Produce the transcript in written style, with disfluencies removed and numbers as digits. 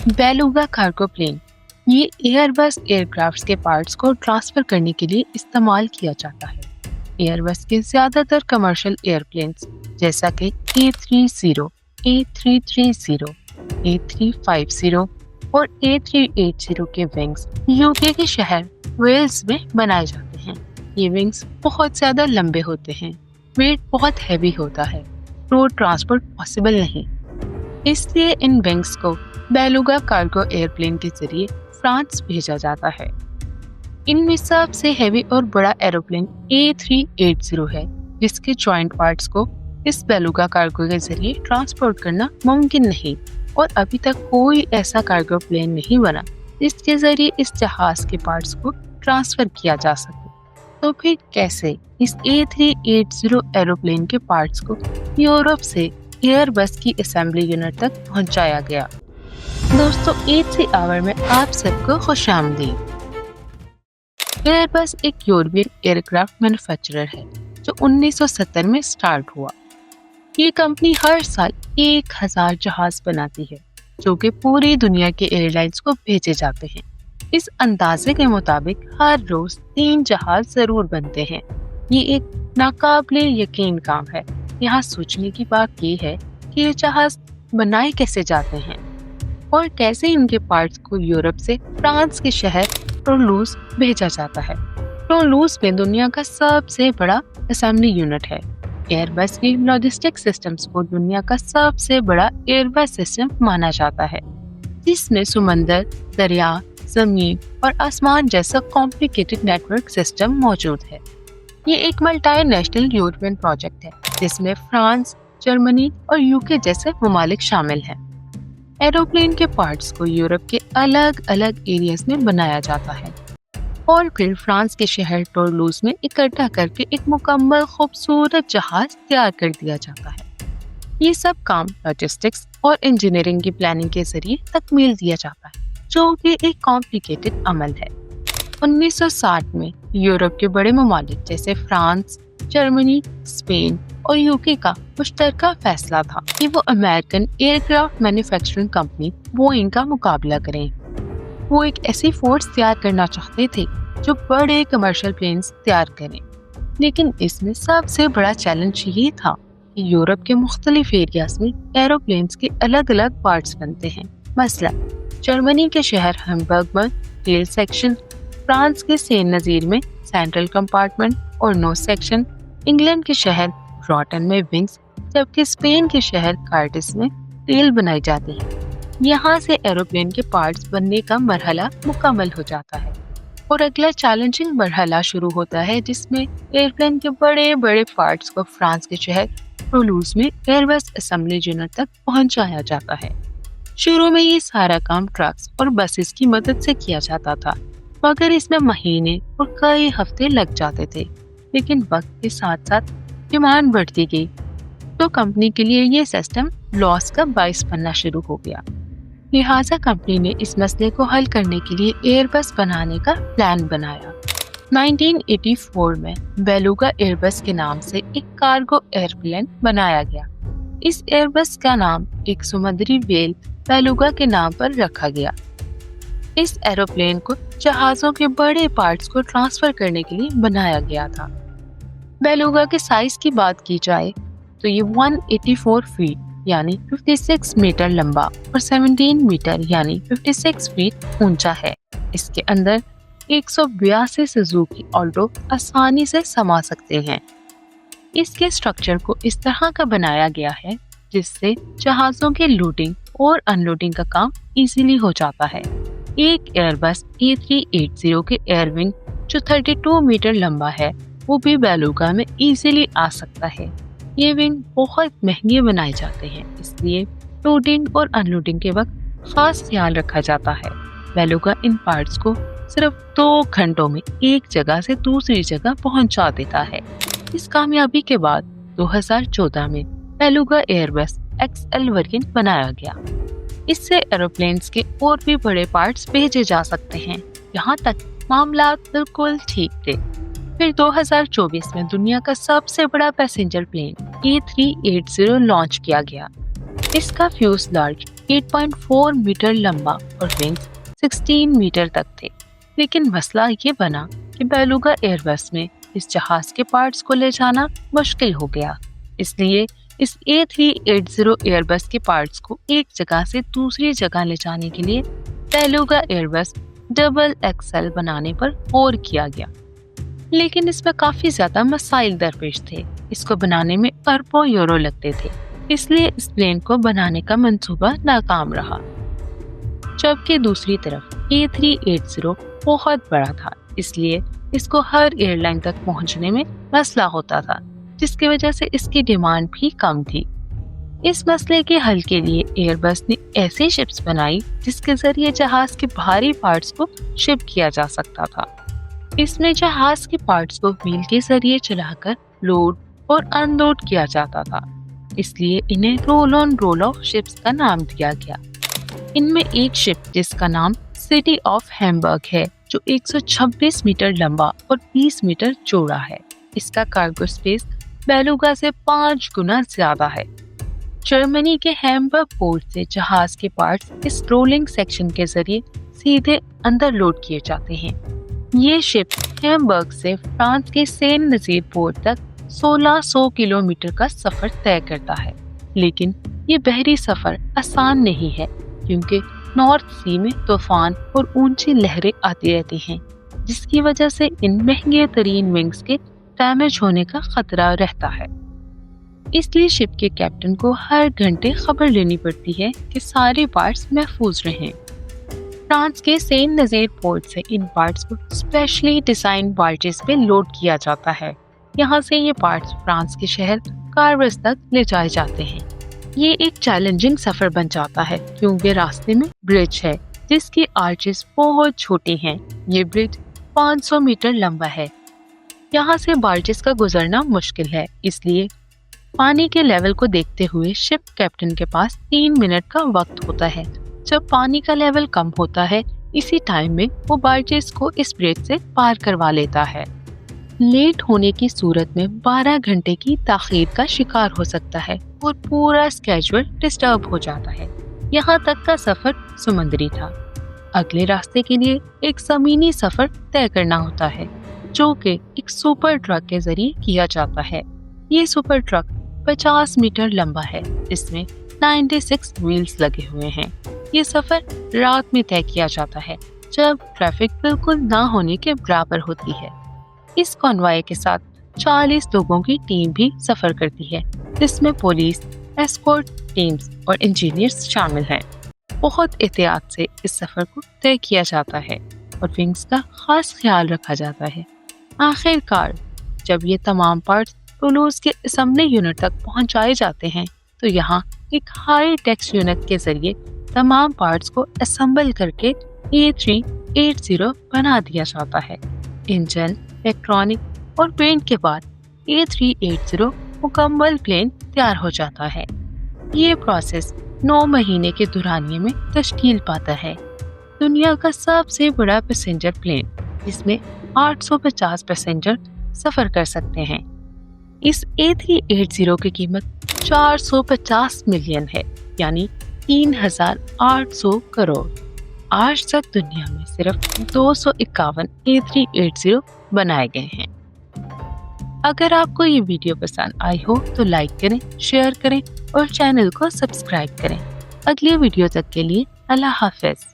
Beluga cargo plane ये Airbus aircrafts के parts को ट्रांसफर करने के लिए इस्तेमाल किया जाता है। एयरबस के ज्यादातर कमर्शियल एयरप्लेन्स जैसा कि A330, A330, A350 और A380 के विंग्स यूके के शहर वेल्स में बनाए जाते हैं। ये विंग्स बहुत ज्यादा लंबे होते हैं, वेट बहुत हैवी होता है, रोड ट्रांसपोर्ट पॉसिबल नहीं, इसलिए इन विंग्स को बेलुगा कार्गो एयरप्लेन के जरिए फ्रांस भेजा जाता है। इनमें सबसे हैवी और बड़ा एरोप्लेन A380 है, जिसके जॉइंट पार्ट्स को इस बेलुगा कार्गो के जरिए ट्रांसपोर्ट करना मुमकिन नहीं और अभी तक कोई ऐसा कार्गो प्लेन नहीं बना जिसके जरिए इस जहाज के पार्ट्स को ट्रांसफर किया जा सके। तो फिर कैसे इस A380 एरोप्लेन के पार्ट्स को यूरोप से एयरबस की असेंबली यूनिट तक पहुंचाया गया? दोस्तों, 8 आवर में आप सबको खुशामदीद। एयरबस एक यूरोपियन एयरक्राफ्ट मैन्युफैक्चरर है जो 1970 में स्टार्ट हुआ। ये कंपनी हर साल 1000 जहाज बनाती है जो कि पूरी दुनिया के एयरलाइंस को भेजे जाते हैं। इस अंदाजे के मुताबिक हर रोज 3 जहाज जरूर बनते हैं। ये एक नाकाबिले यकीन काम है। यहाँ सोचने की बात ये है कि ये जहाज बनाए कैसे जाते हैं और कैसे इनके पार्ट्स को यूरोप से फ्रांस के शहर टूलूज भेजा जाता है। टूलूज में दुनिया का सबसे बड़ा असेंबली यूनिट है। एयरबस की लॉजिस्टिक सिस्टम्स को दुनिया का सबसे बड़ा एयरबस सिस्टम माना जाता है, जिसमें समंदर, दरिया, जमीन और आसमान जैसा कॉम्प्लिकेटेड नेटवर्क सिस्टम मौजूद है। ये एक मल्टीनेशनल यूरोपियन प्रोजेक्ट है जिसमें फ्रांस, जर्मनी और यूके जैसे ममालिक शामिल हैं। एरोप्लेन के पार्ट्स को यूरोप के अलग अलग एरियाज में बनाया जाता है और फिर फ्रांस के शहर टूलूज में इकट्ठा करके एक मुकम्मल खूबसूरत जहाज तैयार कर दिया जाता है। ये सब काम लॉजिस्टिक्स और इंजीनियरिंग की प्लानिंग के जरिए तकमील दिया जाता है, जो कि एक कॉम्प्लिकेटेड अमल है। 1960 में यूरोप के बड़े ममालिक जैसे फ्रांस, जर्मनी, स्पेन और यूके का मुश्तरका फैसला था कि वो American aircraft manufacturing company Boeing का मुकाबला करें। वो एक ऐसी फोर्स तैयार करना चाहते थे जो बड़े कमर्शियल प्लेन्स तैयार करें, लेकिन इसमें सबसे बड़ा चैलेंज ये था कि यूरोप के मुख्तलिफ एरियाज में एरोप्लेन्स के अलग अलग पार्ट्स बनते हैं। मसलन जर्मनी के शहर हैम्बर्ग में टेल सेक्शन, फ्रांस के सेंट नज़ीर में सेंट्रल कंपार्टमेंट और नोज सेक्शन, इंग्लैंड के शहर रॉटन में विंग्स, जबकि स्पेन के शहर कार्डिस में टेल बनाई जाती है। यहाँ से एरोप्लेन के पार्ट्स बनने का मरहला मुकम्मल हो जाता है और अगला चैलेंजिंग मरहला शुरू होता है, जिसमें एयरप्लेन के बड़े बड़े पार्ट्स को फ्रांस के शहर टूलूज में एयरबस असेंबली यूनिट तक पहुंचाया जाता है। शुरू में ये सारा काम ट्रक्स और बसेस की मदद से किया जाता था, मगर इसमें महीने और कई हफ्ते लग जाते थे। लेकिन वक्त के साथ साथ डिमांड बढ़ती गई तो कंपनी के लिए ये सिस्टम लॉस का बाइस बनना शुरू हो गया। लिहाजा कंपनी ने इस मसले को हल करने के लिए एयरबस बनाने का प्लान बनाया। 1984 में बेलुगा एयरबस के नाम से एक कार्गो एयरप्लेन बनाया गया। इस एयरबस का नाम एक समुद्री व्हेल बेलुगा के नाम पर रखा गया। इस एरोप्लेन को जहाजों के बड़े पार्ट्स को ट्रांसफर करने के लिए बनाया गया था। बेलुगा के साइज की बात की जाए तो ये 184 फीट यानी 56 मीटर लंबा और 17 मीटर यानी 56 फीट ऊंचा है। इसके अंदर 182 सुजुकी ऑल्टो आसानी से समा सकते हैं। इसके स्ट्रक्चर को इस तरह का बनाया गया है जिससे जहाजों के लोडिंग और अनलोडिंग का काम इजीली हो जाता है। एक एयरबस A380 के एयरविंग जो 32 मीटर लंबा है वो भी बेलुगा में इजीली आ सकता है। ये विंग बहुत महंगे बनाए जाते हैं, इसलिए लोडिंग और अनलोडिंग के वक्त खास ख्याल रखा जाता है। बेलुगा इन पार्ट्स को सिर्फ 2 घंटों में एक जगह से दूसरी जगह पहुंचा देता है। इस कामयाबी के बाद 2014 में बेलुगा एयरबस XL वेरिएंट बनाया गया। इससे एरोप्लेन्स के और भी बड़े पार्ट्स भेजे जा सकते हैं। यहाँ तक मामला बिल्कुल ठीक थे। फिर 2024 में दुनिया का सबसे बड़ा पैसेंजर प्लेन A380 लॉन्च किया गया। اس کا فیوزلاج 8.4 میٹر لمبا اور ونگز 16 میٹر تک تھے، لیکن مسئلہ یہ بنا کہ بیلوگا ایئر بس میں اس جہاز کے پارٹس کو لے جانا مشکل ہو گیا۔ اس لیے اس A380 ایئر بس کے پارٹس کو ایک جگہ سے دوسری جگہ لے جانے کے لیے بیلوگا ایئر بس ڈبل ایکسل بنانے پر غور کیا گیا، لیکن اس میں کافی زیادہ مسائل درپیش تھے۔ اس کو بنانے میں اربوں یورو لگتے تھے، اس لیے اس پلین کو بنانے کا منصوبہ ناکام رہا۔ جبکہ دوسری طرف A380 بہت بڑا تھا، اس لیے اس کو ہر ایئر لائن تک پہنچنے میں مسئلہ ہوتا تھا، جس کی وجہ سے اس کی ڈیمانڈ بھی کم تھی۔ اس مسئلے کے حل کے لیے ایئر بس نے ایسی شپس بنائی جس کے ذریعے جہاز کے بھاری پارٹس کو شپ کیا جا سکتا تھا۔ اس میں جہاز کے پارٹس کو وہیل کے ذریعے چلا کر لوڈ اور ان لوڈ کیا جاتا تھا، اس لیے انہیں roll on roll off ships کا نام دیا گیا۔ ان میں ایک شپ جس کا نام سٹی آف ہیمبرگ ہے، جو 126 میٹر لمبا اور 20 میٹر چوڑا ہے۔ اس کا کارگو اسپیس بیلوگا سے 5 گنا زیادہ ہے۔ جرمنی کے ہیمبرگ پورٹ سے جہاز کے پارٹس اس رولنگ سیکشن کے ذریعے سیدھے اندر لوڈ کیے جاتے ہیں۔ یہ شپ ہیمبرگ سے فرانس کے سین نظیر پورٹ تک 1600 کلومیٹر کا سفر طے کرتا ہے، لیکن یہ بحری سفر آسان نہیں ہے کیونکہ نارتھ سی میں طوفان اور اونچی لہریں آتی رہتی ہیں، جس کی وجہ سے ان مہنگے ترین ونگز کے ڈیمیج ہونے کا خطرہ رہتا ہے۔ اس لیے شپ کے کیپٹن کو ہر گھنٹے خبر لینی پڑتی ہے کہ سارے پارٹس محفوظ رہیں۔ فرانس کے سین نظیر پورٹ سے ان پارٹس کو اسپیشلی ڈیزائن بارجز پہ لوڈ کیا جاتا ہے۔ یہاں سے یہ پارٹس فرانس کے شہر کاربس تک لے جائے جاتے ہیں۔ یہ ایک چیلنجنگ سفر بن جاتا ہے کیونکہ راستے میں برج ہے جس کی آرچز بہت چھوٹی ہیں۔ یہ برج 500 میٹر لمبا ہے۔ یہاں سے بارجز کا گزرنا مشکل ہے، اس لیے پانی کے لیول کو دیکھتے ہوئے شپ کیپٹن کے پاس 3 منٹ کا وقت ہوتا ہے۔ جب پانی کا لیول کم ہوتا ہے، اسی ٹائم میں وہ بارجز کو اس برج سے پار کروا لیتا ہے۔ لیٹ ہونے کی صورت میں 12 گھنٹے کی تاخیر کا شکار ہو سکتا ہے اور پورا اسکیجول ڈسٹرب ہو جاتا ہے۔ یہاں تک کا سفر سمندری تھا۔ اگلے راستے کے لیے ایک زمینی سفر طے کرنا ہوتا ہے، جو کہ ایک سپر ٹرک کے ذریعے کیا جاتا ہے۔ یہ سپر ٹرک 50 میٹر لمبا ہے، اس میں 96 ویلز لگے ہوئے ہیں۔ یہ سفر رات میں طے کیا جاتا ہے جب ٹریفک بالکل نہ ہونے کے برابر ہوتی ہے۔ اس کانوائے کے ساتھ 40 لوگوں کی ٹیم بھی سفر کرتی ہے، جس میں پولیس، ایسکورٹ ٹیمز اور انجینئرز شامل ہیں۔ بہت احتیاط سے اس سفر کو طے کیا جاتا ہے اور ونگز کا خاص خیال رکھا جاتا ہے۔ آخر کار جب یہ تمام پارٹس ٹولوز کے اسمبلی یونٹ تک پہنچائے جاتے ہیں تو یہاں ایک ہائی ٹیکس یونٹ کے ذریعے تمام پارٹس کو اسمبل کر کے A380 بنا دیا جاتا ہے۔ انجن، الیکٹرانک اور پینٹ کے بعد A380 مکمل پلین تیار ہو جاتا ہے۔ یہ پروسیس 9 مہینے کے دورانیے میں تشکیل پاتا ہے۔ دنیا کا سب سے بڑا پیسنجر پلین، جس میں 850 پیسنجر سفر کر سکتے ہیں۔ اس A380 کی قیمت 450 ملین ہے، یعنی 3800 کروڑ۔ آج تک دنیا میں صرف 251 A380 بنائے گئے ہیں۔ اگر آپ کو یہ ویڈیو پسند آئی ہو تو لائک کریں، شیئر کریں اور چینل کو سبسکرائب کریں۔ اگلی ویڈیو تک کے لیے اللہ حافظ۔